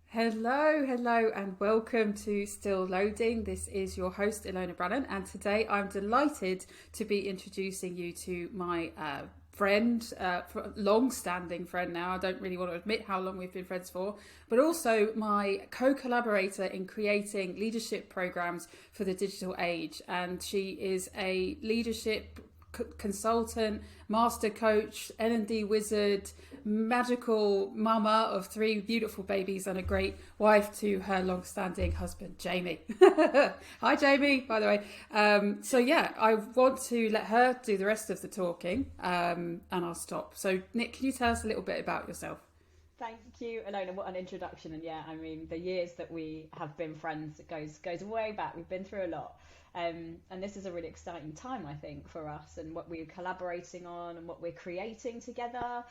Hello, and welcome to Still Loading. This is your host, Ilona Brannan, and today I'm delighted to be introducing you to my friend, long-standing friend now. I don't really want to admit how long we've been friends for, but also my co-collaborator in creating leadership programs for the digital age. And she is a leadership consultant, master coach, L&D wizard, magical mama of three beautiful babies, and a great wife to her long-standing husband, Jamie. Hi, Jamie, by the way. I want to let her do the rest of the talking, and I'll stop. So, Nick, can you tell us a little bit about yourself? Thank you, Ilona. What an introduction. And yeah, I mean, the years that we have been friends goes way back. We've been through a lot. And this is a really exciting time, I think, for us and what we're collaborating on and what we're creating together.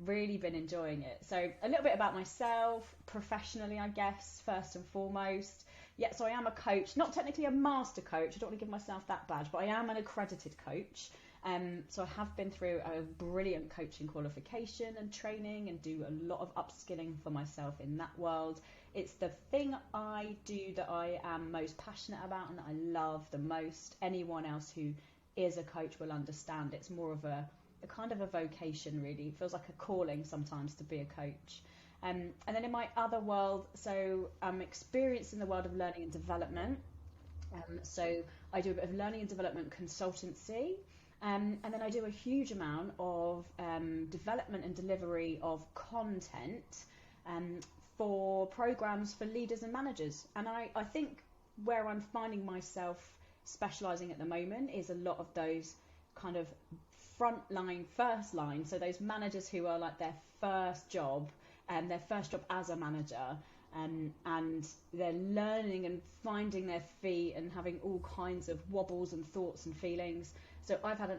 Really been enjoying it. So a little bit about myself, professionally, I guess, first and foremost. Yeah, so I am a coach, not technically a master coach. I don't want to give myself that badge, but I am an accredited coach. So I have been through a brilliant coaching qualification and training and do a lot of upskilling for myself in that world. It's the thing I do that I am most passionate about and that I love the most. Anyone else who is a coach will understand. It's more of a kind of a vocation, really. It feels like a calling sometimes to be a coach. And then in my other world, so I'm experienced in the world of learning and development. So I do a bit of learning and development consultancy. And then I do a huge amount of development and delivery of content for programs for leaders and managers. And I think where I'm finding myself specializing at the moment is a lot of those kind of frontline, first line. So those managers who are like their first job as a manager. And they're learning and finding their feet and having all kinds of wobbles and thoughts and feelings. So I've had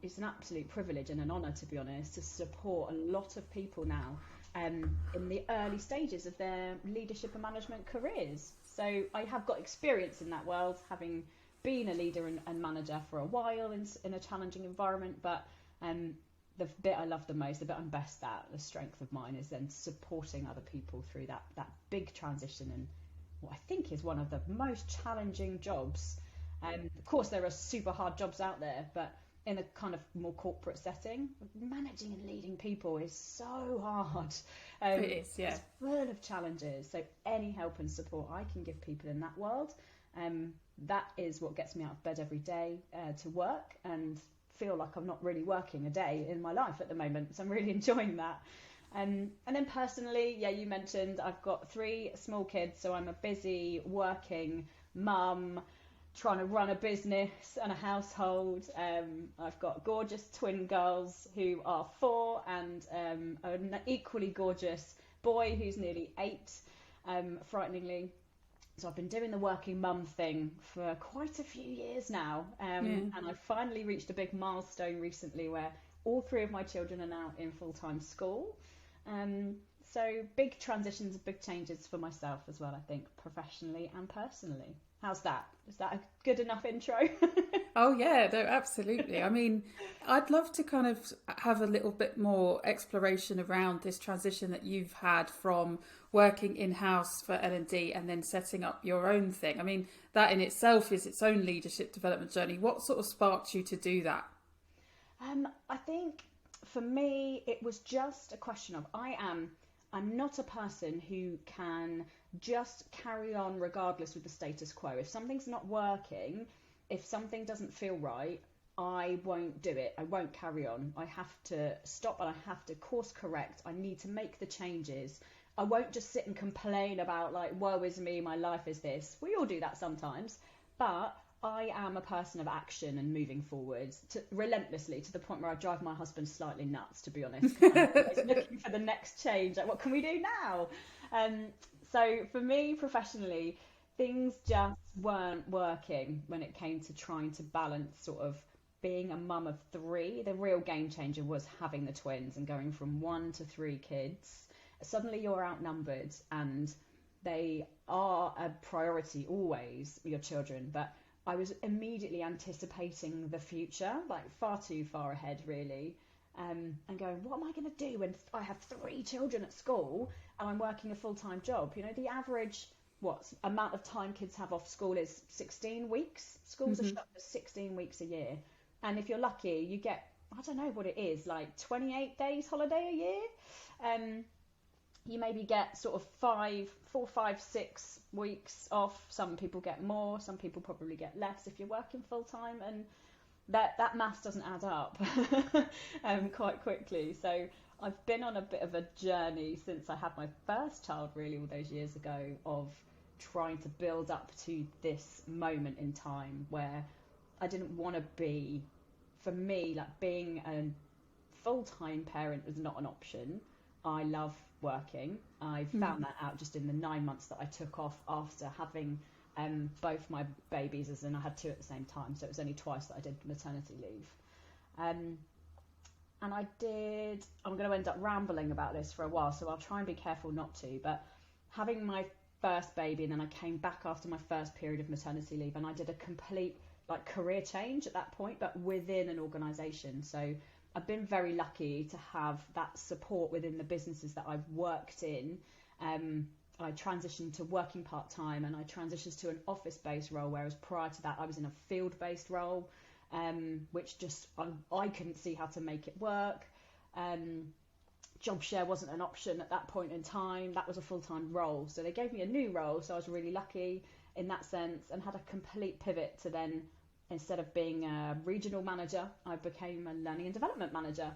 it's an absolute privilege and an honour, to be honest, to support a lot of people now in the early stages of their leadership and management careers. So I have got experience in that world, having been a leader and manager for a while in a challenging environment, but the bit I love the most, the bit I'm best at, the strength of mine, is then supporting other people through that big transition and what I think is one of the most challenging jobs. Of course, there are super hard jobs out there, but in a kind of more corporate setting, managing and leading people is so hard. It is, yeah. It's full of challenges. So any help and support I can give people in that world, that is what gets me out of bed every day to work and feel like I'm not really working a day in my life at the moment. So I'm really enjoying that. And then personally, yeah, you mentioned I've got three small kids, so I'm a busy working mum, trying to run a business and a household. I've got gorgeous twin girls who are 4 and an equally gorgeous boy who's nearly 8, frighteningly. So I've been doing the working mum thing for quite a few years now. And I finally reached a big milestone recently where all 3 of my children are now in full-time school. So big transitions, big changes for myself as well, I think, professionally and personally. How's that? Is that a good enough intro? Oh yeah, no, absolutely. I mean, I'd love to kind of have a little bit more exploration around this transition that you've had from working in-house for L&D and then setting up your own thing. I mean, that in itself is its own leadership development journey. What sort of sparked you to do that? I think for me, it was just a question of I'm not a person who can just carry on regardless with the status quo. If something's not working, if something doesn't feel right, I won't do it. I won't carry on. I have to stop and I have to course correct. I need to make the changes. I won't just sit and complain about like, woe is me, my life is this. We all do that sometimes, but I am a person of action and moving forward relentlessly, to the point where I drive my husband slightly nuts, to be honest. I'm always looking for the next change. Like, what can we do now? So for me, professionally, things just weren't working when it came to trying to balance sort of being a mum of 3. The real game changer was having the twins and going from 1 to 3 kids. Suddenly you're outnumbered, and they are a priority always, your children, but I was immediately anticipating the future, like far too far ahead, really. and going, what am I going to do when I have 3 children at school and I'm working a full-time job? You know, the average amount of time kids have off school is 16 weeks. Schools are shut for 16 weeks a year. And if you're lucky, you get, I don't know what it is, like 28 days holiday a year. You maybe get sort of 4, 5, 6 weeks off. Some people get more, some people probably get less if you're working full time, and that maths doesn't add up quite quickly. So I've been on a bit of a journey since I had my first child, really, all those years ago, of trying to build up to this moment in time where I didn't want to be, for me, like being a full-time parent was not an option. I love working. I found that out just in the 9 months that I took off after having both my babies, as in I had 2 at the same time, so it was only twice that I did maternity leave. And I'm going to end up rambling about this for a while, so I'll try and be careful not to, but having my first baby, and then I came back after my first period of maternity leave, and I did a complete career change at that point, but within an organisation. So I've been very lucky to have that support within the businesses that I've worked in. I transitioned to working part-time, and I transitioned to an office-based role, whereas prior to that I was in a field-based role, which just I couldn't see how to make it work. Job share wasn't an option at that point in time. That was a full-time role, so they gave me a new role, so I was really lucky in that sense, and had a complete pivot to then, instead of being a regional manager, I became a learning and development manager,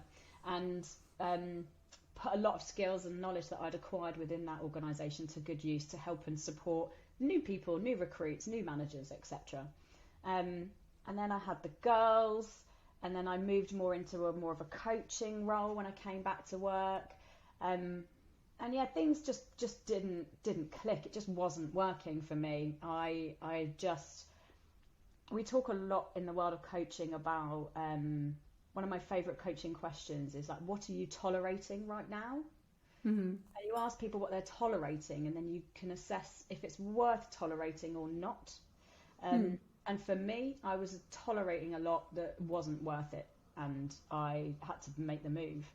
and put a lot of skills and knowledge that I'd acquired within that organisation to good use to help and support new people, new recruits, new managers, etc. And then I had the girls, and then I moved more into more of a coaching role when I came back to work. And yeah, things just didn't click. It just wasn't working for me. We talk a lot in the world of coaching about, one of my favourite coaching questions is like, what are you tolerating right now? And you ask people what they're tolerating, and then you can assess if it's worth tolerating or not. And for me, I was tolerating a lot that wasn't worth it, and I had to make the move.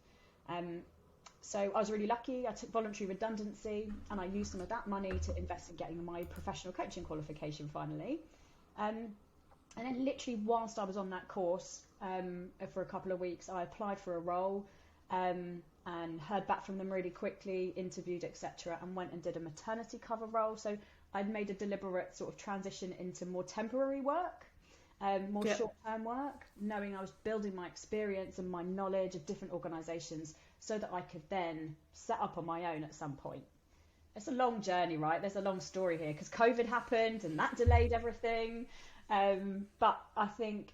So I was really lucky. I took voluntary redundancy, and I used some of that money to invest in getting my professional coaching qualification finally. And then literally whilst I was on that course, for a couple of weeks, I applied for a role, and heard back from them really quickly, interviewed, etc., and went and did a maternity cover role. So I'd made a deliberate sort of transition into more temporary work, more short-term work, knowing I was building my experience and my knowledge of different organisations so that I could then set up on my own at some point. It's a long journey, right? There's a long story here because COVID happened and that delayed everything. But I think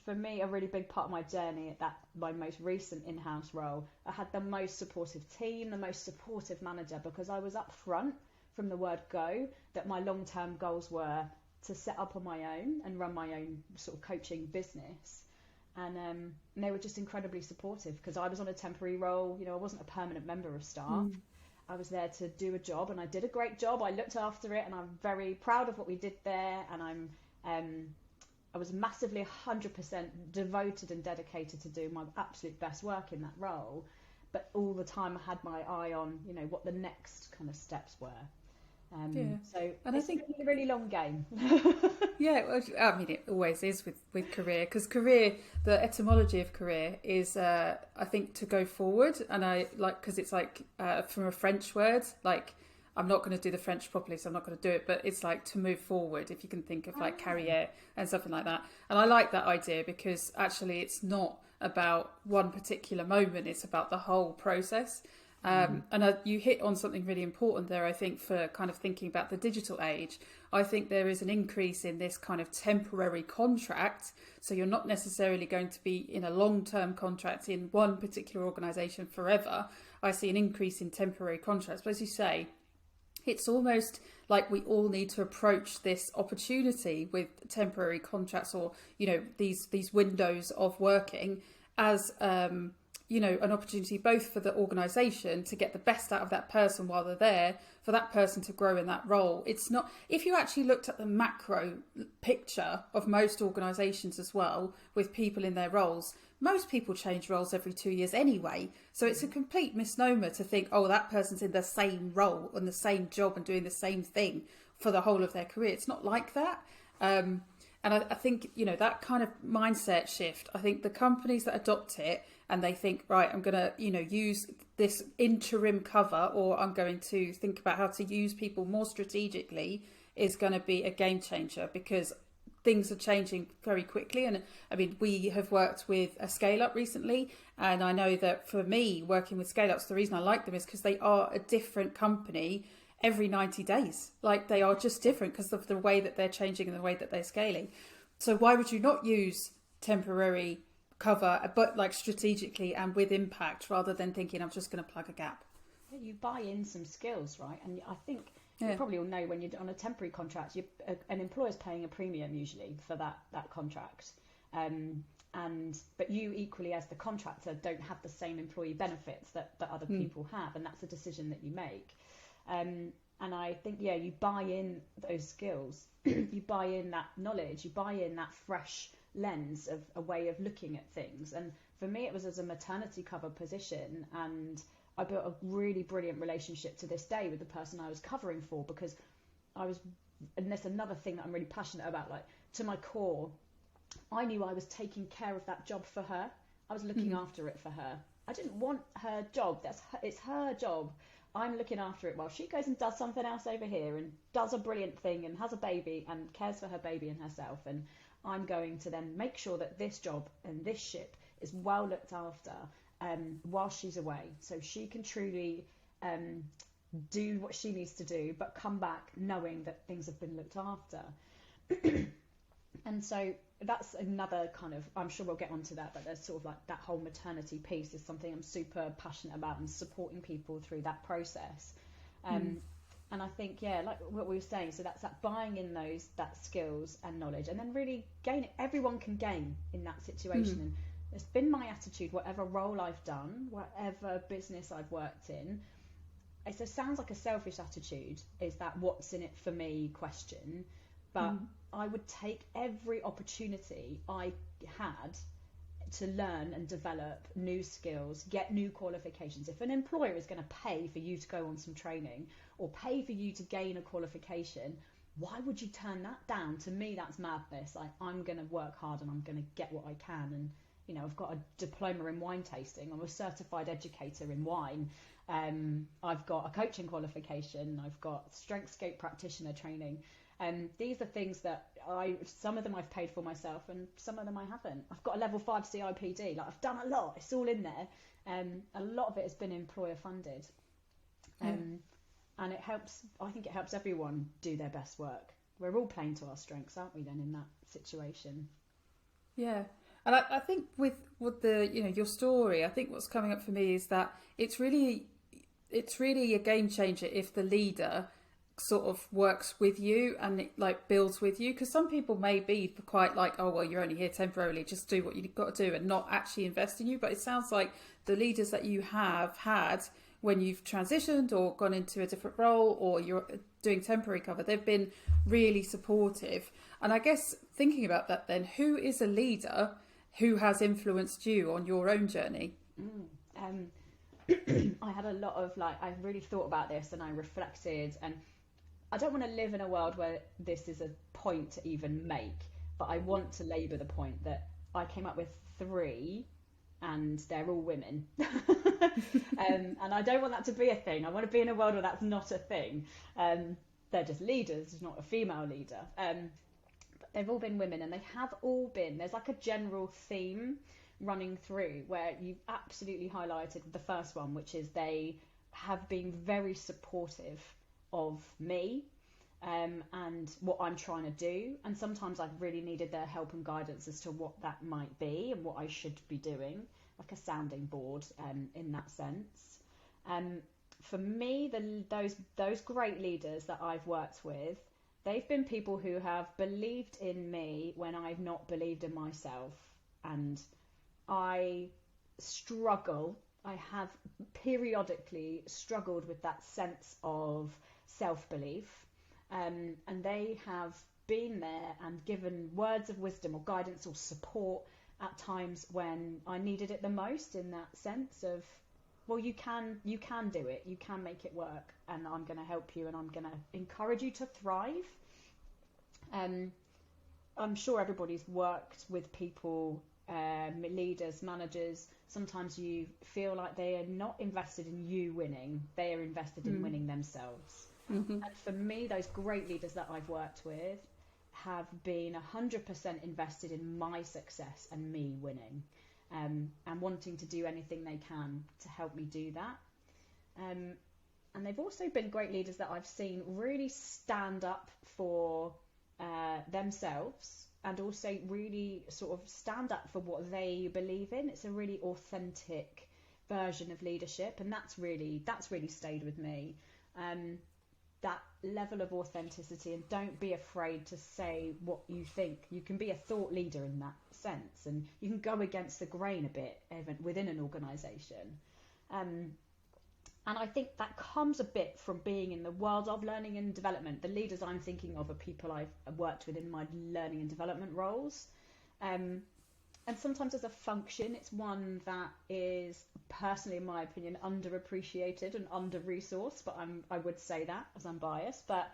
for me, a really big part of my journey at my most recent in-house role, I had the most supportive team, the most supportive manager, because I was up front from the word go that my long-term goals were to set up on my own and run my own sort of coaching business. And they were just incredibly supportive because I was on a temporary role. You know, I wasn't a permanent member of staff. I was there to do a job, and I did a great job. I looked after it, and I'm very proud of what we did there. And I was massively 100% devoted and dedicated to do my absolute best work in that role. But all the time I had my eye on, you know, what the next kind of steps were. So and it's a really long game. Yeah, well, I mean, it always is with career, because career, the etymology of career is, I think, to go forward. And I like, because it's like from a French word, like, I'm not going to do the French properly, so I'm not going to do it, but it's like to move forward, if you can think of like carrière and something like that. And I like that idea because actually it's not about one particular moment, it's about the whole process. And you hit on something really important there, I think, for kind of thinking about the digital age. I think there is an increase in this kind of temporary contract. So you're not necessarily going to be in a long-term contract in one particular organisation forever. I see an increase in temporary contracts. But as you say, it's almost like we all need to approach this opportunity with temporary contracts, or, you know, these windows of working as, an opportunity both for the organisation to get the best out of that person while they're there, for that person to grow in that role. It's not, if you actually looked at the macro picture of most organisations as well, with people in their roles, most people change roles every 2 years anyway. So it's a complete misnomer to think, oh, that person's in the same role and the same job and doing the same thing for the whole of their career. It's not like that. And I think, that kind of mindset shift, I think the companies that adopt it and they think, right, I'm going to, use this interim cover, or I'm going to think about how to use people more strategically, is going to be a game changer, because things are changing very quickly. And I mean, we have worked with a scale up recently, and I know that for me, working with scale ups, the reason I like them is because they are a different company every 90 days. Like, they are just different because of the way that they're changing and the way that they're scaling. So why would you not use temporary cover, but like strategically and with impact, rather than thinking I'm just going to plug a gap? You buy in some skills, right? And I think you probably all know, when you're on a temporary contract, an employer's paying a premium usually for that contract. But you equally, as the contractor, don't have the same employee benefits that other people have, and that's a decision that you make. And I think, you buy in those skills, you buy in that knowledge, you buy in that fresh lens of a way of looking at things. And for me, it was as a maternity cover position, and I built a really brilliant relationship to this day with the person I was covering for, because and that's another thing that I'm really passionate about, like, to my core, I knew I was taking care of that job for her. I was looking after it for her. I didn't want her job. It's her job. I'm looking after it while she goes and does something else over here and does a brilliant thing and has a baby and cares for her baby and herself. And I'm going to then make sure that this job and this ship is well looked after while she's away, so she can truly do what she needs to do, but come back knowing that things have been looked after. And so that's another kind of, I'm sure we'll get onto that, but there's sort of like that whole maternity piece is something I'm super passionate about, and supporting people through that process. And I think, like what we were saying, so that's that buying in that skills and knowledge, and then really everyone can gain in that situation. And it's been my attitude, whatever role I've done, whatever business I've worked in. It sounds like a selfish attitude, is that what's in it for me question. But I would take every opportunity I had to learn and develop new skills, get new qualifications. If an employer is going to pay for you to go on some training or pay for you to gain a qualification, why would you turn that down? To me, that's madness. I'm going to work hard and I'm going to get what I can. And, I've got a diploma in wine tasting. I'm a certified educator in wine. I've got a coaching qualification. I've got Strengthscape practitioner training. These are things that some of them I've paid for myself, and some of them I haven't. I've got a level 5 CIPD. Like, I've done a lot. It's all in there. A lot of it has been employer funded. And it helps. I think it helps everyone do their best work. We're all playing to our strengths, aren't we, then, in that situation? Yeah. And I think with the, your story, I think what's coming up for me is that it's really a game changer if the leader sort of works with you and it like builds with you, because some people may be quite like, oh well, you're only here temporarily, just do what you've got to do, and not actually invest in you. But it sounds like the leaders that you have had when you've transitioned or gone into a different role, or you're doing temporary cover, they've been really supportive. And I guess thinking about that, then, who is a leader who has influenced you on your own journey? I had a lot of I really thought about this, and I reflected, and I don't want to live in a world where this is a point to even make, but I want to labour the point that I came up with 3, and they're all women. And I don't want that to be a thing. I want to be in a world where that's not a thing. They're just leaders, not a female leader. But they've all been women, and they have all been, there's like a general theme running through where you've absolutely highlighted the first one, which is they have been very supportive of me and what I'm trying to do. And sometimes I've really needed their help and guidance as to what that might be and what I should be doing, like a sounding board in that sense. For me, those great leaders that I've worked with, they've been people who have believed in me when I've not believed in myself. And I I have periodically struggled with that sense of self-belief, and they have been there and given words of wisdom or guidance or support at times when I needed it the most, in that sense of, well, you can do it, you can make it work, and I'm going to help you, and I'm going to encourage you to thrive. I'm sure everybody's worked with people, leaders, managers. Sometimes you feel like they are not invested in you winning, they are invested in winning themselves. And for me, those great leaders that I've worked with have been 100% invested in my success and me winning, and wanting to do anything they can to help me do that. And they've also been great leaders that I've seen really stand up for themselves, and also really sort of stand up for what they believe in. It's a really authentic version of leadership, and that's really stayed with me. That level of authenticity, and don't be afraid to say what you think. You can be a thought leader in that sense, and you can go against the grain a bit even within an organisation. And I think that comes a bit from being in the world of learning and development. The leaders I'm thinking of are people I've worked with in my learning and development roles. And sometimes as a function, it's one that is, personally, in my opinion, underappreciated and under-resourced. But I would say that, as I'm biased. But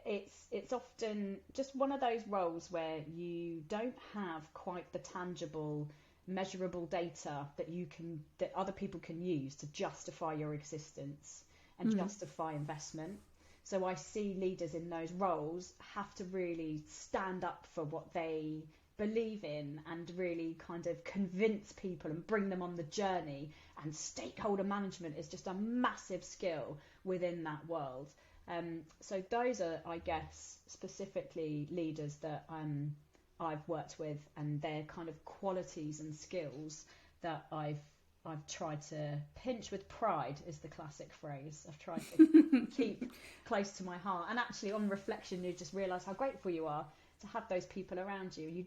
it's often just one of those roles where you don't have quite the tangible, measurable data that other people can use to justify your existence and justify investment. So I see leaders in those roles have to really stand up for what they believe in, and really kind of convince people and bring them on the journey. And stakeholder management is just a massive skill within that world. So those are, I guess, specifically leaders that I've worked with, and their kind of qualities and skills that I've tried to pinch with pride, is the classic phrase. I've tried to keep close to my heart. And actually, on reflection, you just realise how grateful you are to have those people around you. You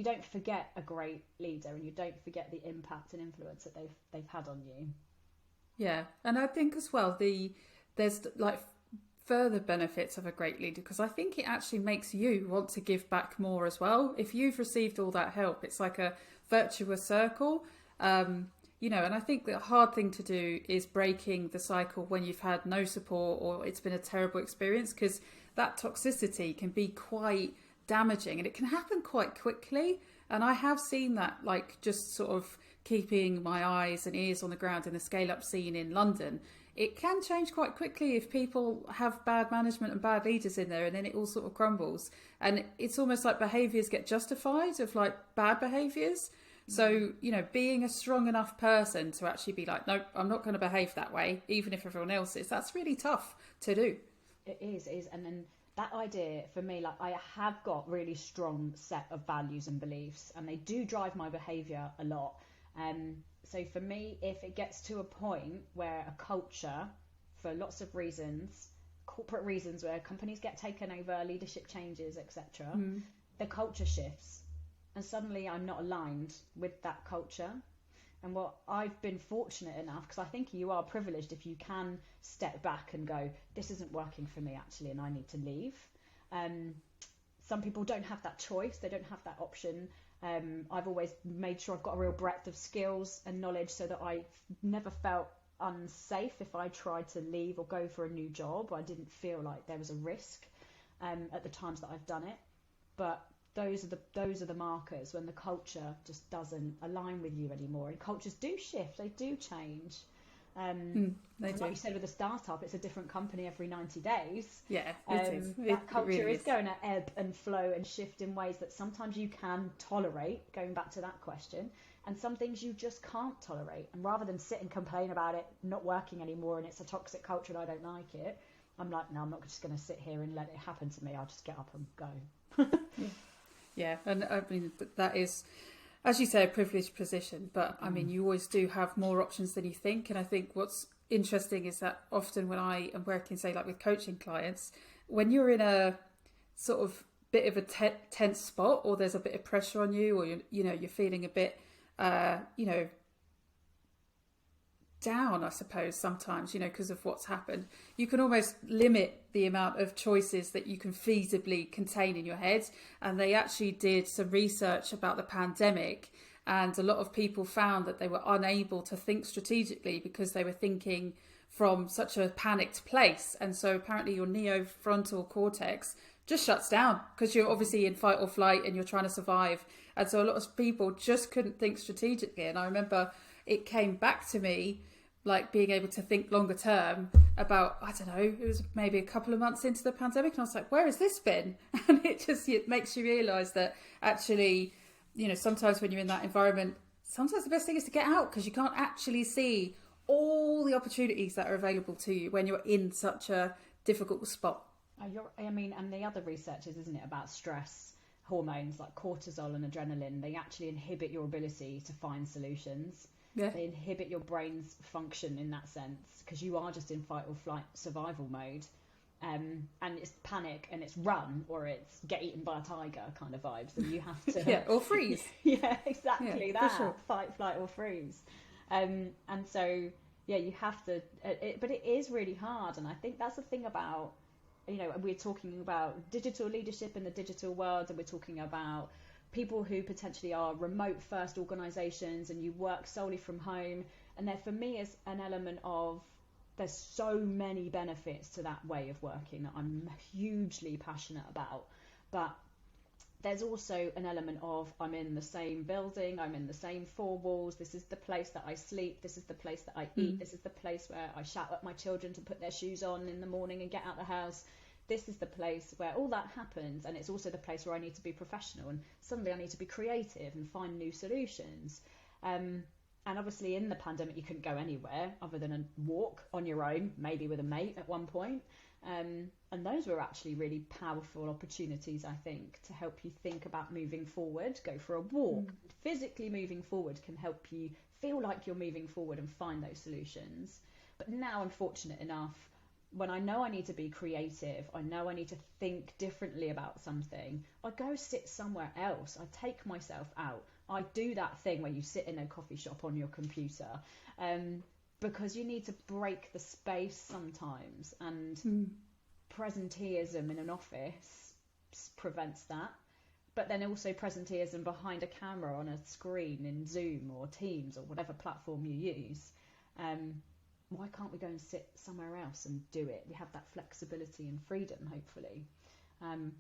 don't forget a great leader, and you don't forget the impact and influence that they've had on you. Yeah, and I think as well there's like further benefits of a great leader, because I think it actually makes you want to give back more as well. If you've received all that help, it's like a virtuous circle. And I think the hard thing to do is breaking the cycle when you've had no support or it's been a terrible experience, because that toxicity can be quite damaging, and it can happen quite quickly. And I have seen that, like, just sort of keeping my eyes and ears on the ground in the scale-up scene in London. It can change quite quickly if people have bad management and bad leaders in there, and then it all sort of crumbles. And it's almost like behaviours get justified of like bad behaviours. So, being a strong enough person to actually be like, no, I'm not going to behave that way, even if everyone else is, that's really tough to do. It is. And then that idea for me, like, I have got really strong set of values and beliefs, and they do drive my behaviour a lot. So for me, if it gets to a point where a culture, for lots of reasons, corporate reasons, where companies get taken over, leadership changes, etc., the culture shifts, and suddenly I'm not aligned with that culture. And what I've been fortunate enough, because I think you are privileged if you can step back and go, this isn't working for me actually, and I need to leave. Some people don't have that choice, they don't have that option. I've always made sure I've got a real breadth of skills and knowledge, so that I never felt unsafe if I tried to leave or go for a new job. I didn't feel like there was a risk at the times that I've done it. But those are the markers when the culture just doesn't align with you anymore. And cultures do shift, they do change. Like you said, with a startup, it's a different company every 90 days. Yeah, it is. That culture is going to ebb and flow and shift in ways that sometimes you can tolerate, going back to that question, and some things you just can't tolerate. And rather than sit and complain about it not working anymore and it's a toxic culture and I don't like it, I'm like, no, I'm not just going to sit here and let it happen to me. I'll just get up and go. Yeah, and I mean, that is, as you say, a privileged position, but I mean, you always do have more options than you think. And I think what's interesting is that often when I am working, say, like with coaching clients, when you're in a sort of bit of a tense spot, or there's a bit of pressure on you, or you're feeling a bit down, I suppose, sometimes, because of what's happened. You can almost limit the amount of choices that you can feasibly contain in your head. And they actually did some research about the pandemic, and a lot of people found that they were unable to think strategically because they were thinking from such a panicked place. And so apparently your neofrontal cortex just shuts down because you're obviously in fight or flight and you're trying to survive. And so a lot of people just couldn't think strategically. And I remember it came back to me, like being able to think longer term about, I don't know, it was maybe a couple of months into the pandemic, and I was like, where has this been? And it makes you realise that actually, sometimes when you're in that environment, sometimes the best thing is to get out, because you can't actually see all the opportunities that are available to you when you're in such a difficult spot. And the other research is, isn't it, about stress hormones like cortisol and adrenaline? They actually inhibit your ability to find solutions. Yeah. They inhibit your brain's function in that sense, because you are just in fight or flight survival mode. And it's panic and it's run, or it's get eaten by a tiger kind of vibes, and you have to yeah, or freeze. Yeah, exactly. Yeah, that sure. Fight, flight or freeze. And so you have to but it is really hard. And I think that's the thing about, we're talking about digital leadership in the digital world, and we're talking about people who potentially are remote first organizations and you work solely from home. And there for me is an element of, there's so many benefits to that way of working that I'm hugely passionate about. But there's also an element of, I'm in the same building, I'm in the same four walls, this is the place that I sleep, this is the place that I eat, this is the place where I shout at my children to put their shoes on in the morning and get out the house. This is the place where all that happens, and it's also the place where I need to be professional, and suddenly I need to be creative and find new solutions. And obviously in the pandemic you couldn't go anywhere other than a walk on your own, maybe with a mate at one point. And those were actually really powerful opportunities, I think, to help you think about moving forward. Go for a walk. Physically moving forward can help you feel like you're moving forward and find those solutions. But now I'm fortunate enough, when I know I need to be creative, I know I need to think differently about something, I go sit somewhere else. I take myself out. I do that thing where you sit in a coffee shop on your computer, because you need to break the space sometimes, and presenteeism in an office prevents that. But then also presenteeism behind a camera on a screen in Zoom or Teams or whatever platform you use. Why can't we go and sit somewhere else and do it? We have that flexibility and freedom, hopefully.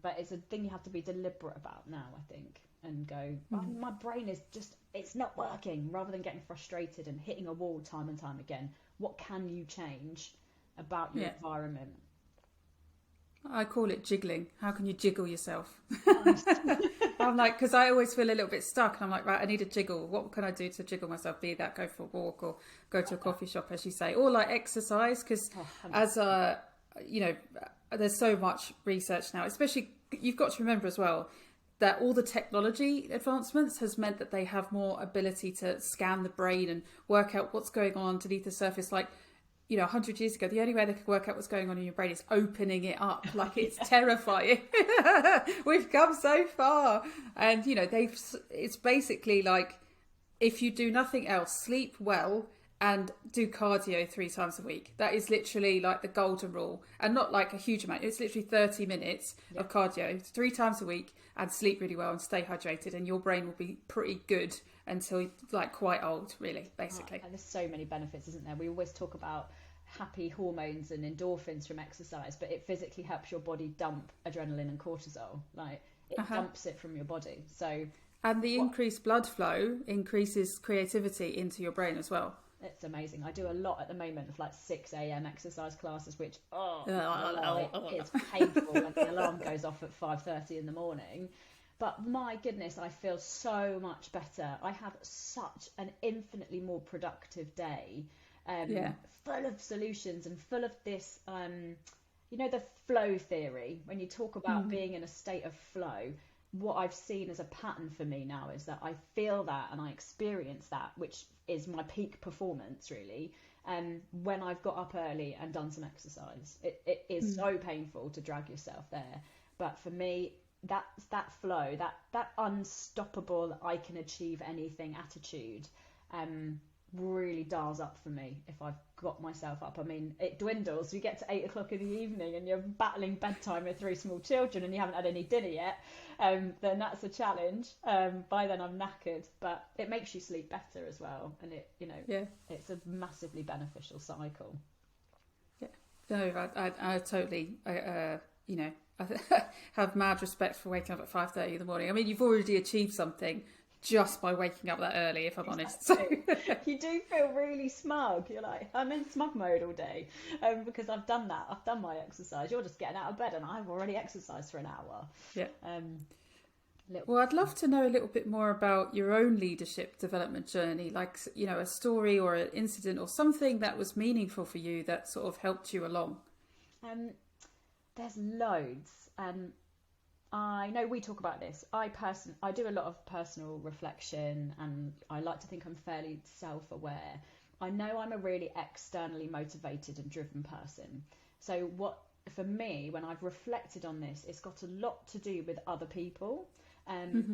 But it's a thing you have to be deliberate about now, I think, and go, my brain is just, it's not working, rather than getting frustrated and hitting a wall time and time again. What can you change about your environment? I call it jiggling. How can you jiggle yourself? I'm like, because I always feel a little bit stuck, and I'm like, right, I need a jiggle. What can I do to jiggle myself? Be that go for a walk or go to a coffee shop, as you say, or like exercise. Because there's so much research now, especially you've got to remember as well that all the technology advancements has meant that they have more ability to scan the brain and work out what's going on underneath the surface. Like, 100 years ago, the only way they could work out what's going on in your brain is opening it up. Like, it's terrifying. We've come so far. And, it's basically like, if you do nothing else, sleep well and do cardio 3 times a week. That is literally like the golden rule, and not like a huge amount. It's literally 30 minutes of cardio 3 times a week, and sleep really well and stay hydrated, and your brain will be pretty good until like quite old, really, basically. And there's so many benefits, isn't there? We always talk about happy hormones and endorphins from exercise, but it physically helps your body dump adrenaline and cortisol. Like, it dumps it from your body. So, and the increased blood flow increases creativity into your brain as well. It's amazing. I do a lot at the moment of like 6 a.m. exercise classes, which it's painful when the alarm goes off at 5:30 in the morning. But my goodness, I feel so much better. I have such an infinitely more productive day, full of solutions and full of this, the flow theory. When you talk about being in a state of flow, what I've seen as a pattern for me now is that I feel that and I experience that, which is my peak performance, really, when I've got up early and done some exercise. It is so painful to drag yourself there. But for me, that's that flow, that unstoppable, I can achieve anything attitude, really dials up for me if I've got myself up. I mean, it dwindles. You get to 8 o'clock in the evening and you're battling bedtime with 3 small children and you haven't had any dinner yet. Then that's a challenge. By then I'm knackered, but it makes you sleep better as well, and it, Yeah. it's a massively beneficial cycle. Yeah. No, I totally, I have mad respect for waking up at 5:30 in the morning. I mean, you've already achieved something just by waking up that early, if I'm honest. So You do feel really smug. You're like, I'm in smug mode all day, because I've done that. I've done my exercise. You're just getting out of bed, and I've already exercised for an hour. yeah. Little... Well, I'd love to know a little bit more about your own leadership development journey, like, a story or an incident or something that was meaningful for you that sort of helped you along. There's loads. I know we talk about this. I do a lot of personal reflection, and I like to think I'm fairly self-aware. I know I'm a really externally motivated and driven person. So for me, when I've reflected on this, it's got a lot to do with other people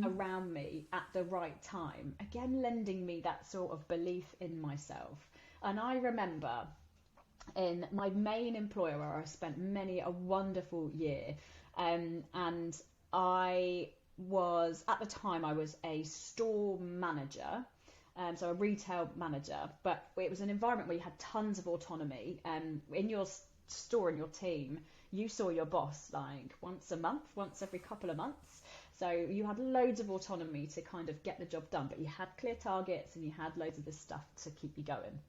around me at the right time. Again, lending me that sort of belief in myself. And I remember in my main employer, where I spent many a wonderful year, and I was, at the time, I was a store manager, so a retail manager, but it was an environment where you had tons of autonomy. In your store, in your team, you saw your boss like once a month, once every couple of months. So you had loads of autonomy to kind of get the job done, but you had clear targets and you had loads of this stuff to keep you going.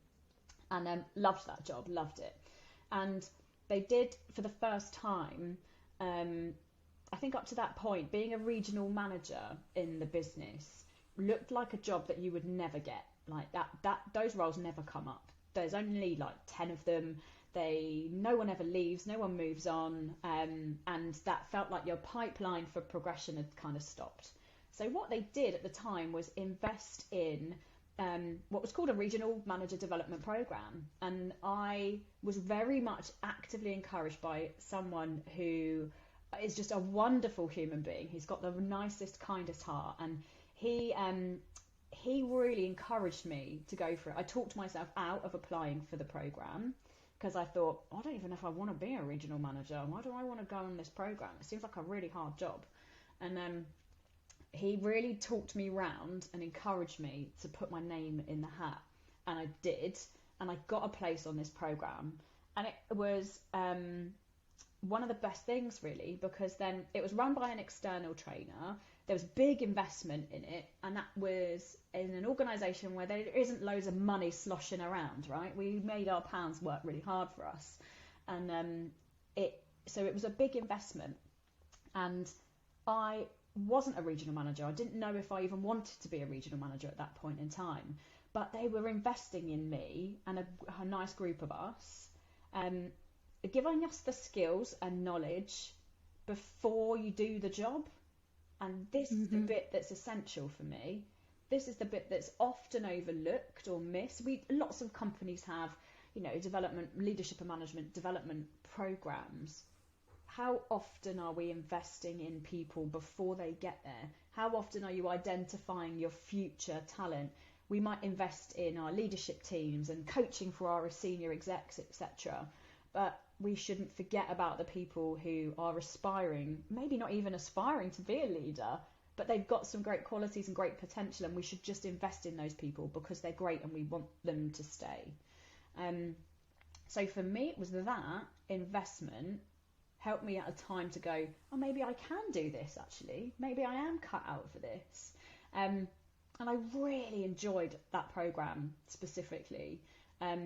And loved that job, loved it. And they did, for the first time, I think up to that point, being a regional manager in the business looked like a job that you would never get. Like those roles never come up. There's only like 10 of them. No one ever leaves, no one moves on, and that felt like your pipeline for progression had kind of stopped. So what they did at the time was invest in what was called a regional manager development program, and I was very much actively encouraged by someone who is just a wonderful human being. He's got the nicest, kindest heart, and he really encouraged me to go for it. I talked myself out of applying for the program because I thought, I don't even know if I want to be a regional manager. Why do I want to go on this program? It seems like a really hard job. And he really talked me round and encouraged me to put my name in the hat, and I did, and I got a place on this program, and it was one of the best things, really, because then it was run by an external trainer. There was big investment in it, and that was in an organisation where there isn't loads of money sloshing around, right? We made our pounds work really hard for us, and so it was a big investment, and I wasn't a regional manager. I didn't know if I even wanted to be a regional manager at that point in time, but they were investing in me and a nice group of us, giving us the skills and knowledge before you do the job. And this is the bit that's essential for me. This is the bit that's often overlooked or missed. Lots of companies have, development, leadership and management development programs. How often are we investing in people before they get there? How often are you identifying your future talent? We might invest in our leadership teams and coaching for our senior execs, etc. But we shouldn't forget about the people who are aspiring, maybe not even aspiring to be a leader, but they've got some great qualities and great potential, and we should just invest in those people because they're great and we want them to stay. So for me, it was that investment helped me at a time to go, oh, maybe I can do this actually. Maybe I am cut out for this. And I really enjoyed that program specifically. I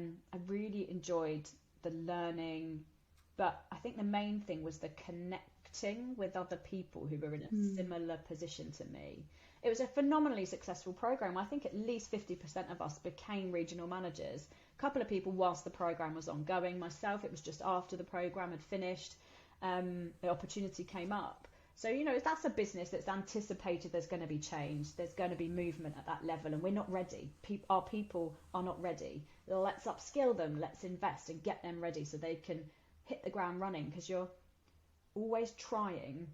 really enjoyed the learning, but I think the main thing was the connecting with other people who were in a similar position to me. It was a phenomenally successful program. I think at least 50% of us became regional managers. A couple of people whilst the program was ongoing. Myself, it was just after the program had finished. The opportunity came up. So, that's a business that's anticipated there's going to be change, there's going to be movement at that level, and we're not ready. Our people are not ready. Let's upskill them, let's invest and get them ready so they can hit the ground running, because you're always trying.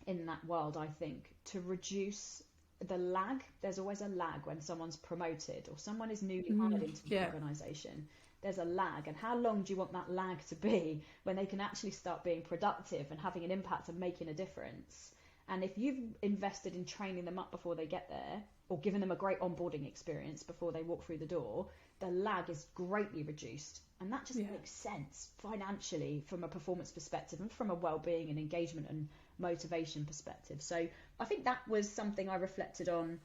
in that world, I think, to reduce the lag. There's always a lag when someone's promoted or someone is newly hired into the organisation. There's a lag, and how long do you want that lag to be when they can actually start being productive and having an impact and making a difference? And if you've invested in training them up before they get there, or given them a great onboarding experience before they walk through the door, the lag is greatly reduced. And that just makes sense financially from a performance perspective and from a well-being and engagement and motivation perspective. So I think that was something I reflected on,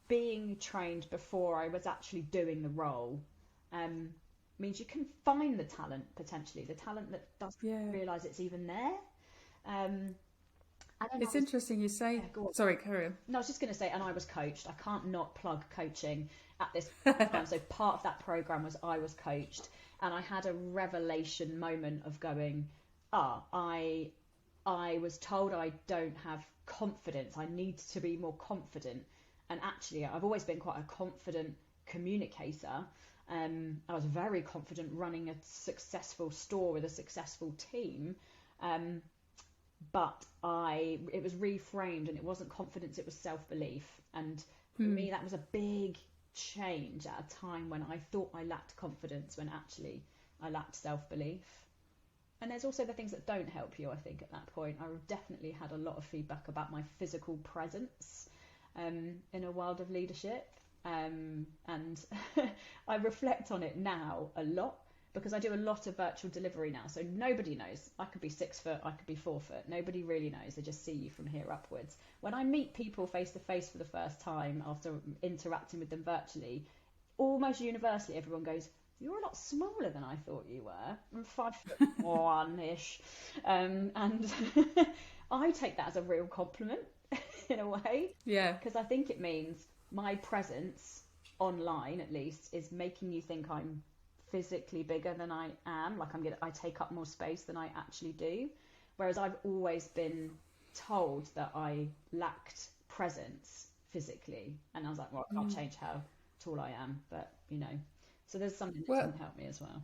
being trained before I was actually doing the role. Means you can find the talent, potentially, the talent that doesn't realise it's even there. It's interesting you say. Sorry, carry on. No, I was just going to say, and I was coached. I can't not plug coaching at this time. So part of that program was I was coached, and I had a revelation moment of going, I was told I don't have confidence. I need to be more confident. And actually, I've always been quite a confident communicator. I was very confident running a successful store with a successful team. But it was reframed, and it wasn't confidence, it was self-belief. And for me, that was a big change at a time when I thought I lacked confidence, when actually I lacked self-belief. And there's also the things that don't help you, I think, at that point. I definitely had a lot of feedback about my physical presence in a world of leadership. And I reflect on it now a lot, because I do a lot of virtual delivery now. So nobody knows. I could be 6 foot, I could be 4 foot. Nobody really knows. They just see you from here upwards. When I meet people face to face for the first time after interacting with them virtually, almost universally everyone goes, "You're a lot smaller than I thought you were." I'm 5'1"-ish. And I take that as a real compliment in a way. Yeah. Because I think it means my presence online, at least, is making you think I'm physically bigger than I am, like I take up more space than I actually do, whereas I've always been told that I lacked presence physically, and I was like, well, I can't change how tall I am, but so there's something that can help me as well.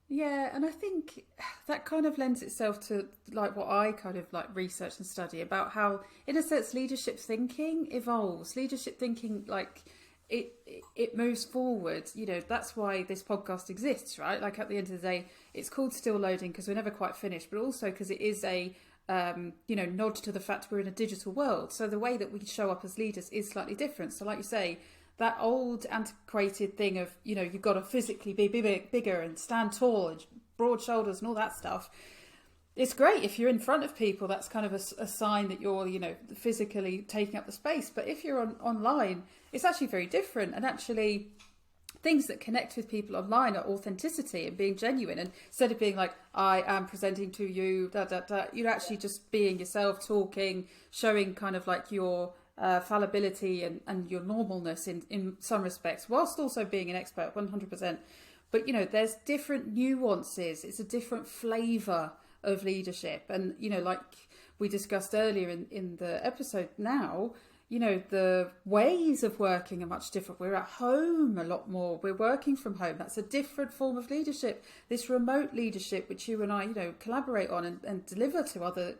Yeah, and I think that kind of lends itself to like what I kind of like research and study about how, in a sense, leadership thinking evolves. Leadership thinking, like, it moves forward. That's why this podcast exists, right? Like, at the end of the day, it's called Still Loading because we're never quite finished, but also because it is a nod to the fact we're in a digital world. So the way that we show up as leaders is slightly different. So like you say, that old antiquated thing of, you've got to physically be bigger and stand tall and broad shoulders and all that stuff. It's great if you're in front of people. That's kind of a sign that you're, physically taking up the space. But if you're online, it's actually very different. And actually, things that connect with people online are authenticity and being genuine. And instead of being like, I am presenting to you, you're actually just being yourself, talking, showing kind of like your fallibility and your normalness in some respects, whilst also being an expert 100%. But there's different nuances. It's a different flavour of leadership, and like we discussed earlier in the episode now, the ways of working are much different. We're at home a lot more. We're working from home. That's a different form of leadership. This remote leadership, which you and I collaborate on and deliver to other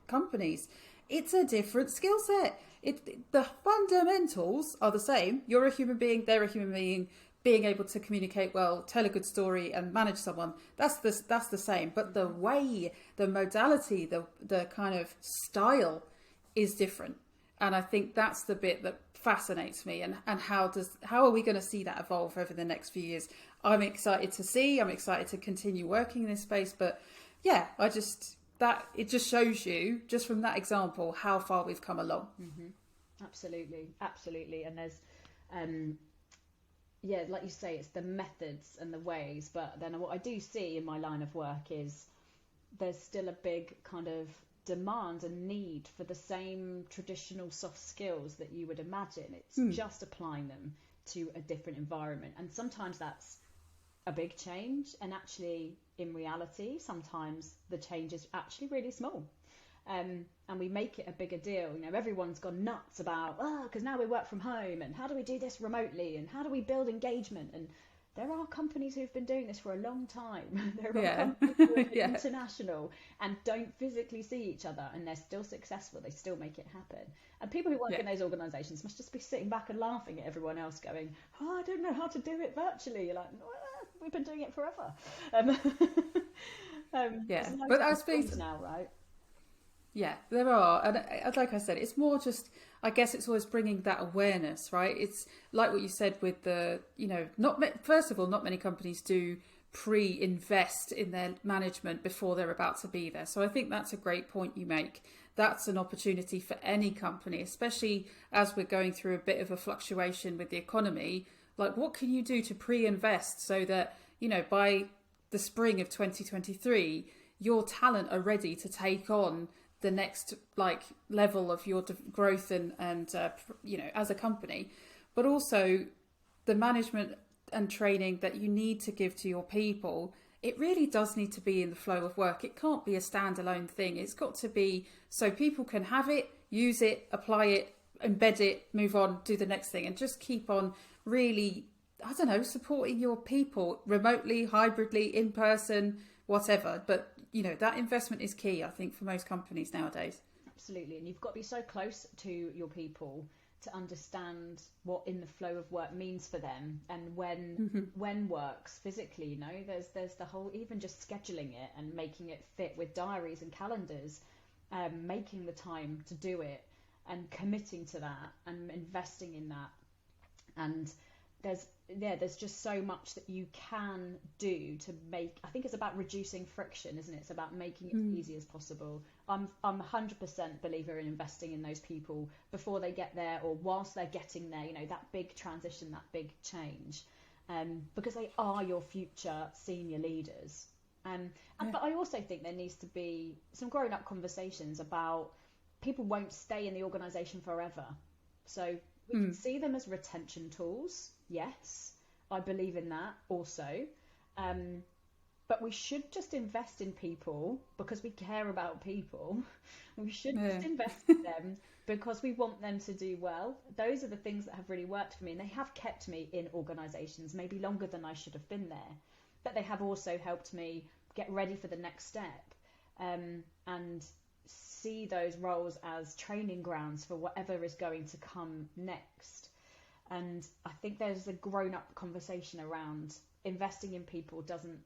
companies, it's a different skill set. The fundamentals are the same. You're a human being, they're a human being. Being able to communicate well, tell a good story and manage someone, that's the same. But the way, the modality, the kind of style is different. And I think that's the bit that fascinates me. And how are we going to see that evolve over the next few years? I'm excited to see. I'm excited to continue working in this space. But yeah, it just shows you, just from that example, how far we've come along. Mm-hmm. Absolutely. And there's yeah, like you say, it's the methods and the ways, but then what I do see in my line of work is there's still a big kind of demand and need for the same traditional soft skills that you would imagine. It's just applying them to a different environment. And sometimes that's a big change, and actually in reality, sometimes the change is actually really small. And we make it a bigger deal. Everyone's gone nuts about, because now we work from home, and how do we do this remotely, and how do we build engagement? And there are companies who've been doing this for a long time. There are Yeah. companies who are Yeah. international and don't physically see each other, and they're still successful. They still make it happen. And people who work Yeah. in those organisations must just be sitting back and laughing at everyone else going, oh, I don't know how to do it virtually. You're like, well, we've been doing it forever. Um, Yeah. there's loads But I of tools suppose, now, right? yeah, there are. And like I said, it's more just, I guess it's always bringing that awareness, right? It's like what you said with the, first of all, not many companies do pre-invest in their management before they're about to be there. So I think that's a great point you make. That's an opportunity for any company, especially as we're going through a bit of a fluctuation with the economy. Like, what can you do to pre-invest so that, by the spring of 2023, your talent are ready to take on the next level of your growth and as a company, but also the management and training that you need to give to your people. It really does need to be in the flow of work. It can't be a standalone thing. It's got to be so people can have it, use it, apply it, embed it, move on, do the next thing, and just keep on really, supporting your people remotely, hybridly, in person, whatever. But that investment is key, I think, for most companies nowadays. Absolutely, and you've got to be so close to your people to understand what in the flow of work means for them, and when works physically. There's the whole, even just scheduling it and making it fit with diaries and calendars, making the time to do it and committing to that and investing in that. And there's just so much that you can do to make. I think it's about reducing friction, isn't it? It's about making it as easy as possible. I'm 100% believer in investing in those people before they get there, or whilst they're getting there. That big transition, that big change, because they are your future senior leaders. But I also think there needs to be some grown-up conversations about people won't stay in the organisation forever, so we can see them as retention tools. Yes, I believe in that also. But we should just invest in people because we care about people. We should just invest in them because we want them to do well. Those are the things that have really worked for me, and they have kept me in organisations maybe longer than I should have been there. But they have also helped me get ready for the next step, and see those roles as training grounds for whatever is going to come next. And I think there's a grown-up conversation around investing in people doesn't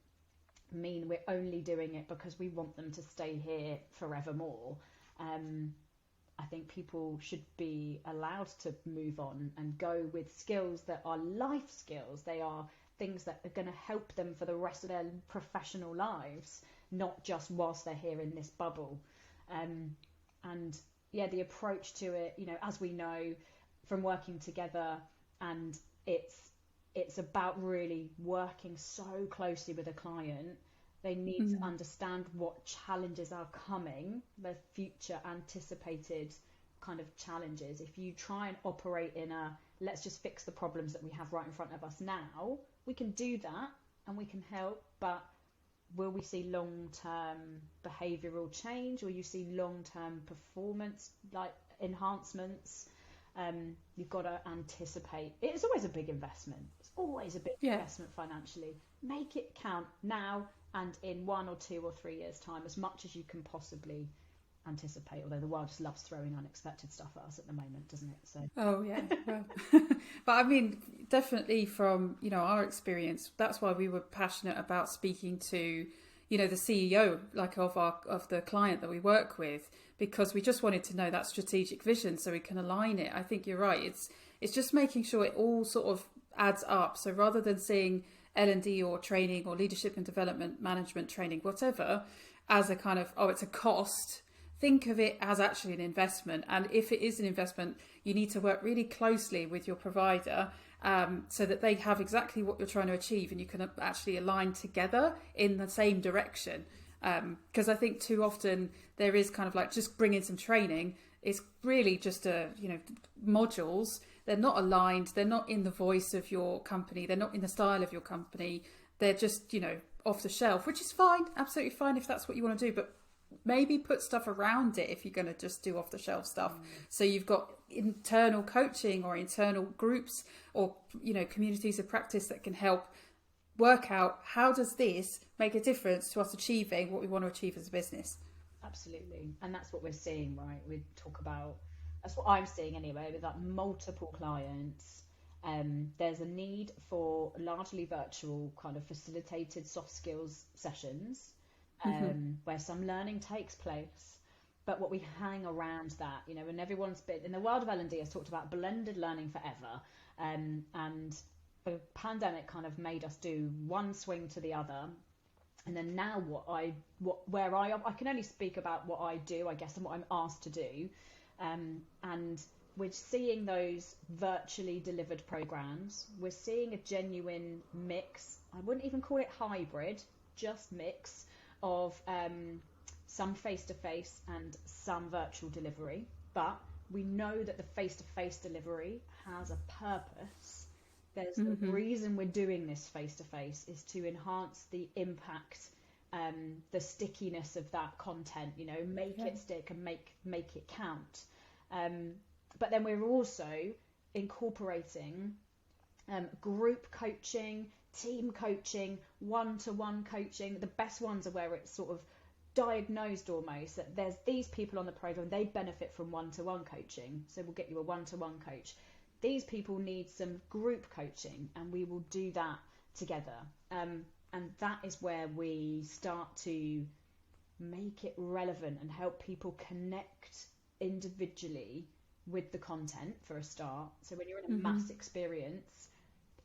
mean we're only doing it because we want them to stay here forevermore. I think people should be allowed to move on and go with skills that are life skills. They are things that are going to help them for the rest of their professional lives, not just whilst they're here in this bubble. And the approach to it, as we know from working together, and it's about really working so closely with a client. They need to understand what challenges are coming, the future anticipated kind of challenges. If you try and operate in a let's just fix the problems that we have right in front of us now, we can do that and we can help, but will we see long-term behavioural change? Will you see long-term performance enhancements? You've got to anticipate. It's always a big investment. It's always a big investment financially. Make it count now and in 1 or 2 or 3 years' time, as much as you can possibly anticipate. Although the world just loves throwing unexpected stuff at us at the moment, doesn't it? So. Oh yeah, well, but I mean, definitely from our experience, that's why we were passionate about speaking to the CEO of the client that we work with, because we just wanted to know that strategic vision so we can align it. I think you're right. It's just making sure it all sort of adds up. So rather than seeing L&D or training or leadership and development, management training, whatever, as a kind of, it's a cost, think of it as actually an investment. And if it is an investment, you need to work really closely with your provider so that they have exactly what you're trying to achieve and you can actually align together in the same direction. Because I think too often there is kind of just bring in some training. It's really just modules. They're not aligned. They're not in the voice of your company. They're not in the style of your company. They're just, off the shelf, which is fine. Absolutely fine if that's what you want to do. But maybe put stuff around it if you're going to just do off the shelf stuff. So you've got internal coaching or internal groups or, communities of practice that can help work out, how does this make a difference to us achieving what we want to achieve as a business? Absolutely. And that's what we're seeing, right? We talk about, that's what I'm seeing anyway, with like multiple clients. There's a need for largely virtual kind of facilitated soft skills sessions, where some learning takes place. But what we hang around that, you know, and everyone's been in the world of L&D has talked about blended learning forever. And the pandemic kind of made us do one swing to the other. And then now I can only speak about what I do, I guess, and what I'm asked to do. And we're seeing those virtually delivered programs. We're seeing a genuine mix. I wouldn't even call it hybrid, just mix of some face-to-face and some virtual delivery. But we know that the face-to-face delivery has a purpose. There's the reason we're doing this face-to-face is to enhance the impact, the stickiness of that content, you know, make it stick and make it count. But then we're also incorporating group coaching, team coaching, one-to-one coaching. The best ones are where it's sort of diagnosed almost that there's these people on the program, they benefit from one-to-one coaching. So we'll get you a one-to-one coach. These people need some group coaching, and we will do that together. And that is where we start to make it relevant and help people connect individually with the content for a start. So when you're in a mass experience,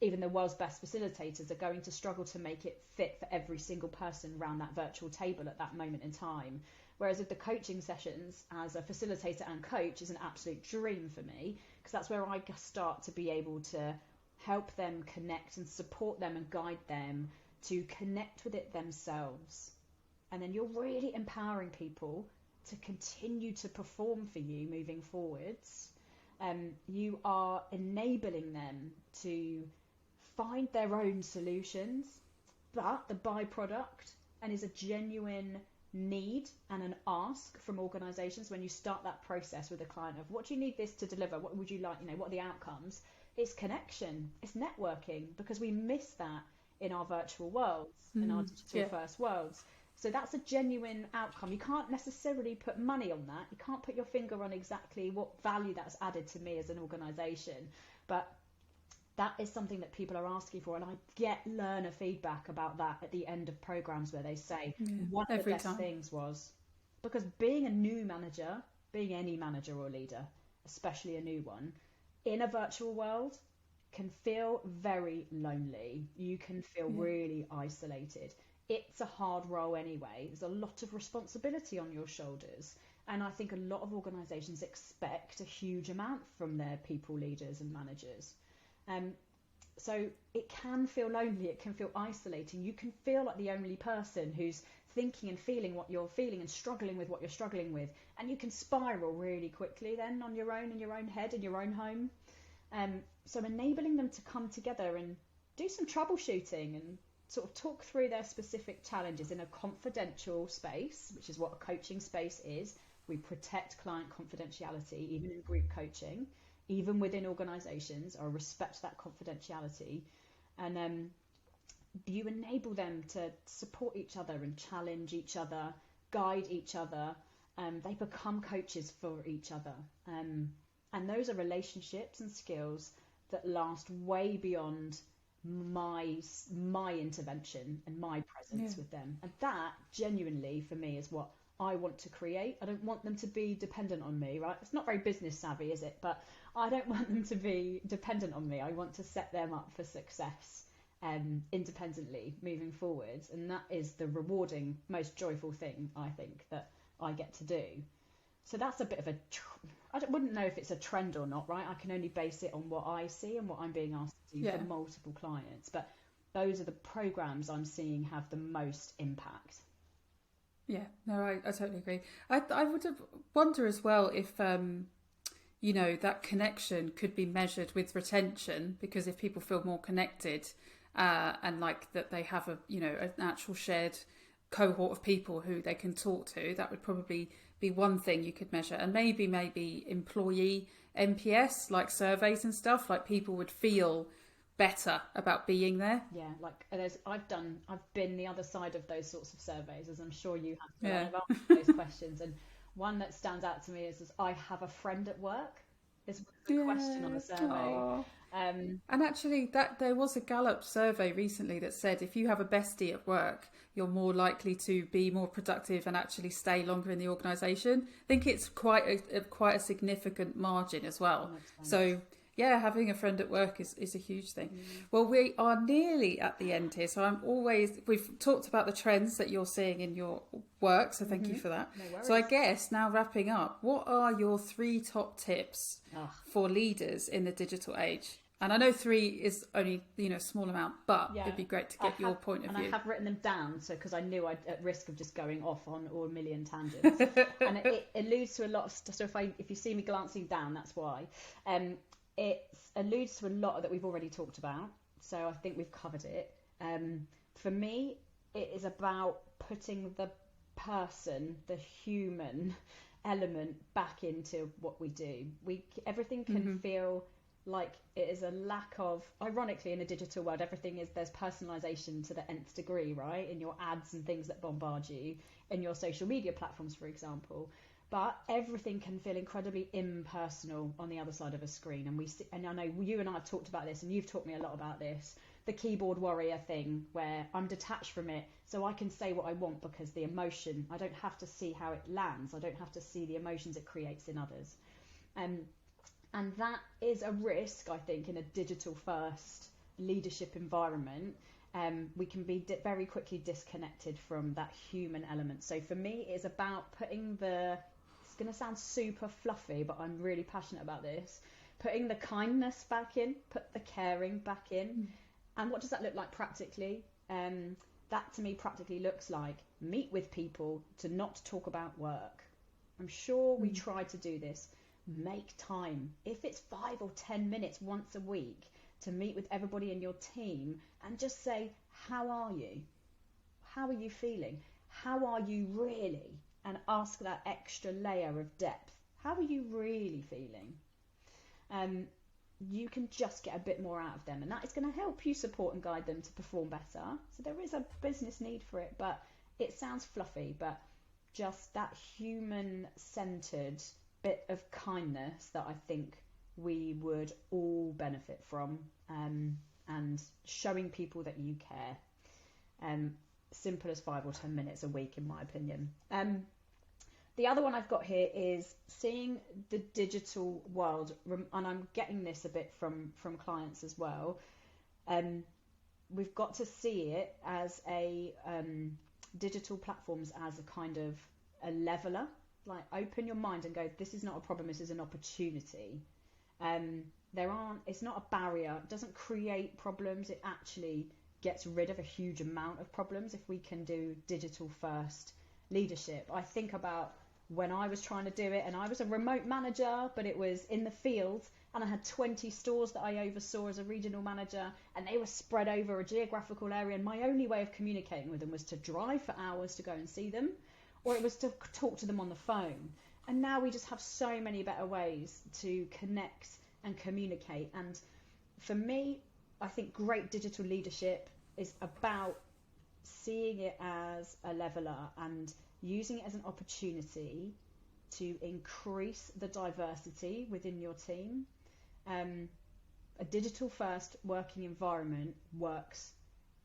even the world's best facilitators are going to struggle to make it fit for every single person around that virtual table at that moment in time. Whereas with the coaching sessions as a facilitator and coach is an absolute dream for me, because that's where I start to be able to help them connect and support them and guide them to connect with it themselves. And then you're really empowering people to continue to perform for you moving forwards. You are enabling them to find their own solutions, but the byproduct, and is a genuine need and an ask from organizations when you start that process with a client of what do you need this to deliver, what would you like, you know, what are the outcomes? It's connection, it's networking, because we miss that in our virtual worlds, in our digital first worlds. So that's a genuine outcome. You can't necessarily put money on that. You can't put your finger on exactly what value that's added to me as an organization, but that is something that people are asking for, and I get learner feedback about that at the end of programs where they say one of the best things was, because being a new manager, being any manager or leader, especially a new one, in a virtual world can feel very lonely. You can feel really isolated. It's a hard role anyway. There's a lot of responsibility on your shoulders. And I think a lot of organizations expect a huge amount from their people leaders and managers. So it can feel lonely, it can feel isolating. You can feel like the only person who's thinking and feeling what you're feeling and struggling with what you're struggling with. And you can spiral really quickly then on your own, in your own head, in your own home. So enabling them to come together and do some troubleshooting and sort of talk through their specific challenges in a confidential space, which is what a coaching space is. We protect client confidentiality, even in group coaching. Even within organizations, or respect that confidentiality. And you enable them to support each other and challenge each other, guide each other. They become coaches for each other. And those are relationships and skills that last way beyond my intervention and my presence with them. And that genuinely for me is what I want to create. I don't want them to be dependent on me, right? It's not very business savvy, is it? But I don't want them to be dependent on me. I want to set them up for success independently moving forwards. And that is the rewarding, most joyful thing, I think, that I get to do. So that's a bit of I wouldn't know if it's a trend or not, right? I can only base it on what I see and what I'm being asked to do for multiple clients. But those are the programs I'm seeing have the most impact. Yeah, no, I totally agree. I would wonder as well if, you know, that connection could be measured with retention, because if people feel more connected and like that they have an actual shared cohort of people who they can talk to, that would probably be one thing you could measure. And maybe employee NPS, like surveys and stuff, like people would feel better about being there. Yeah, like I've been the other side of those sorts of surveys, as I'm sure you have. Yeah. I've answered those questions, and one that stands out to me is I have a friend at work. This was the question on the Yeah. survey. Oh. Um, And actually, that there was a Gallup survey recently that said if you have a bestie at work, you're more likely to be more productive and actually stay longer in the organisation. I think it's quite a significant margin as well. makes sense. So yeah, having a friend at work is a huge thing. Well, we are nearly at the end here, so we've talked about the trends that you're seeing in your work, so thank you for that. No worries. So I guess now wrapping up, what are your 3 top tips Oh. for leaders in the digital age? And I know 3 is only, a small amount, but Yeah. it'd be great to get your point of and view. I have written them down, so because I knew I'd at risk of just going off on all a million tangents, and it alludes to a lot of stuff. So if you see me glancing down, that's why. It alludes to a lot that we've already talked about, so I think we've covered it. For me, it is about putting the person, the human element, back into what we do. Everything can feel like it is a lack of, ironically, in the digital world, there's personalization to the nth degree, right? In your ads and things that bombard you, in your social media platforms, for example. But everything can feel incredibly impersonal on the other side of a screen. And I know you and I have talked about this, and you've taught me a lot about this, the keyboard warrior thing, where I'm detached from it, so I can say what I want because the emotion, I don't have to see how it lands. I don't have to see the emotions it creates in others. And that is a risk, I think, in a digital first leadership environment. We can be very quickly disconnected from that human element. So for me, it's about putting it's going to sound super fluffy, but I'm really passionate about this, putting the kindness back in, put the caring back in. And what does that look like practically? That to me practically looks like meet with people to not talk about work. I'm sure we try to do this. Make time, if it's 5 or 10 minutes once a week, to meet with everybody in your team and just say, how are you? How are you feeling? How are you really? And ask that extra layer of depth. How are you really feeling? You can just get a bit more out of them, and that is going to help you support and guide them to perform better. So there is a business need for it, but it sounds fluffy, but just that human-centered bit of kindness that I think we would all benefit from, and showing people that you care. Simple as 5 or 10 minutes a week, in my opinion. The other one I've got here is seeing the digital world, and I'm getting this a bit from clients as well. We've got to see it as digital platforms as a kind of a leveler. Like, open your mind and go, this is not a problem, this is an opportunity. It's not a barrier, it doesn't create problems, it actually gets rid of a huge amount of problems if we can do digital first leadership. I think about when I was trying to do it, and I was a remote manager, but it was in the field, and I had 20 stores that I oversaw as a regional manager, and they were spread over a geographical area, and my only way of communicating with them was to drive for hours to go and see them, or it was to talk to them on the phone. And now we just have so many better ways to connect and communicate. And for me, I think great digital leadership is about seeing it as a leveler and using it as an opportunity to increase the diversity within your team. A digital first working environment works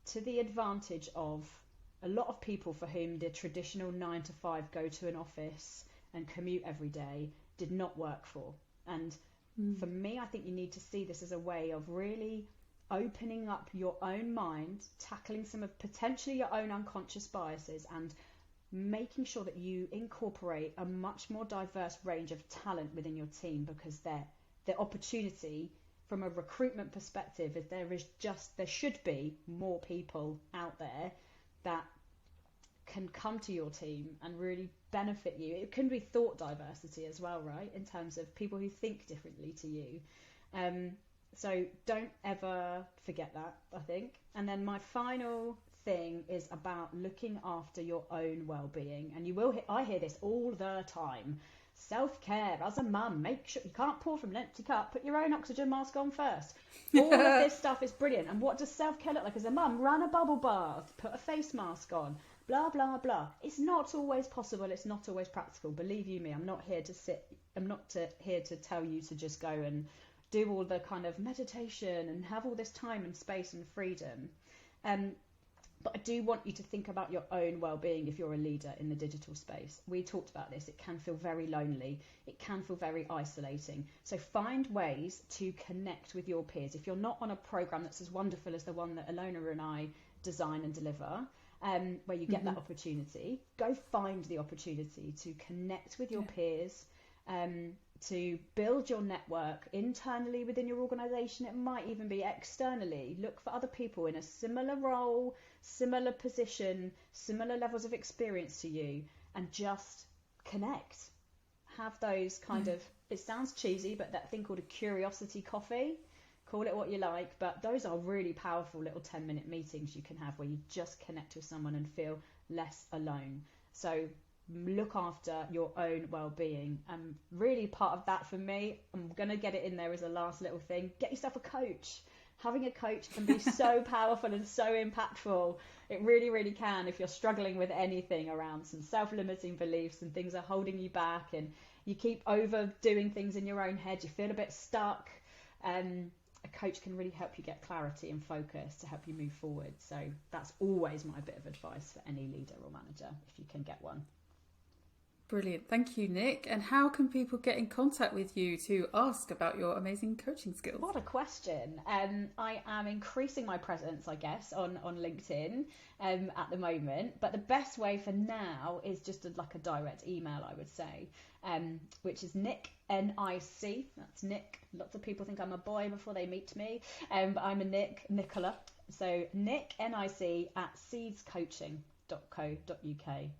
to the advantage of a lot of people for whom the traditional 9 to 5 go to an office and commute every day did not work for. And for me, I think you need to see this as a way of really opening up your own mind, tackling some of potentially your own unconscious biases, and making sure that you incorporate a much more diverse range of talent within your team, because the opportunity from a recruitment perspective is there should be more people out there that can come to your team and really benefit you. It can be thought diversity as well, right? In terms of people who think differently to you. So don't ever forget that, I think. And then my final thing is about looking after your own well-being. And I hear this all the time. self-care as a mum. Make sure you can't pour from an empty cup. Put your own oxygen mask on first. All of this stuff is brilliant. And what does self-care look like as a mum? Run a bubble bath, put a face mask on, blah, blah, blah. It's not always possible. It's not always practical. Believe you me, I'm not here to tell you to just go and do all the kind of meditation and have all this time and space and freedom. But I do want you to think about your own well-being if you're a leader in the digital space. We talked about this. It can feel very lonely. It can feel very isolating. So find ways to connect with your peers. If you're not on a program that's as wonderful as the one that Ilona and I design and deliver, where you get that opportunity, go find the opportunity to connect with your peers, to build your network internally within your organisation. It might even be externally. Look for other people in a similar role, similar position, similar levels of experience to you, and just connect. Have those kind of, it sounds cheesy, but that thing called a curiosity coffee, call it what you like, but those are really powerful little 10-minute meetings you can have where you just connect with someone and feel less alone. So look after your own well-being, and really part of that for me, I'm gonna get it in there as a last little thing, get yourself a coach. Having a coach can be so powerful and so impactful. It really, really can. If you're struggling with anything around some self-limiting beliefs and things are holding you back and you keep overdoing things in your own head, you feel a bit stuck, a coach can really help you get clarity and focus to help you move forward. So that's always my bit of advice for any leader or manager, if you can get one. Brilliant. Thank you, Nick. And how can people get in contact with you to ask about your amazing coaching skills? What a question. I am increasing my presence, I guess, on LinkedIn at the moment. But the best way for now is just like a direct email, I would say, which is Nick, N-I-C. That's Nick. Lots of people think I'm a boy before they meet me. But I'm a Nicola. So Nick, N-I-C, at seedscoaching.co.uk.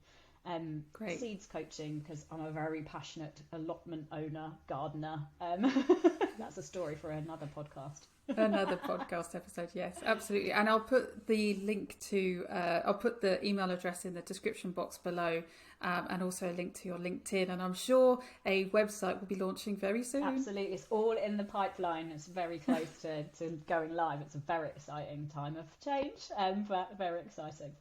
Great. Seeds coaching, because I'm a very passionate allotment owner, gardener. That's a story for another podcast. Another podcast episode, yes, absolutely. And I'll put the link to, I'll put the email address in the description box below, and also a link to your LinkedIn. And I'm sure a website will be launching very soon. Absolutely. It's all in the pipeline. It's very close to going live. It's a very exciting time of change, but very exciting.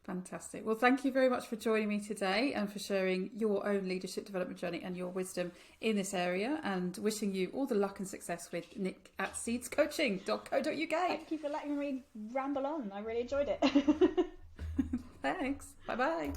Fantastic. Well, thank you very much for joining me today and for sharing your own leadership development journey and your wisdom in this area, and wishing you all the luck and success with Nick at seedscoaching.co.uk. Thank you for letting me ramble on. I really enjoyed it. Thanks. Bye-bye.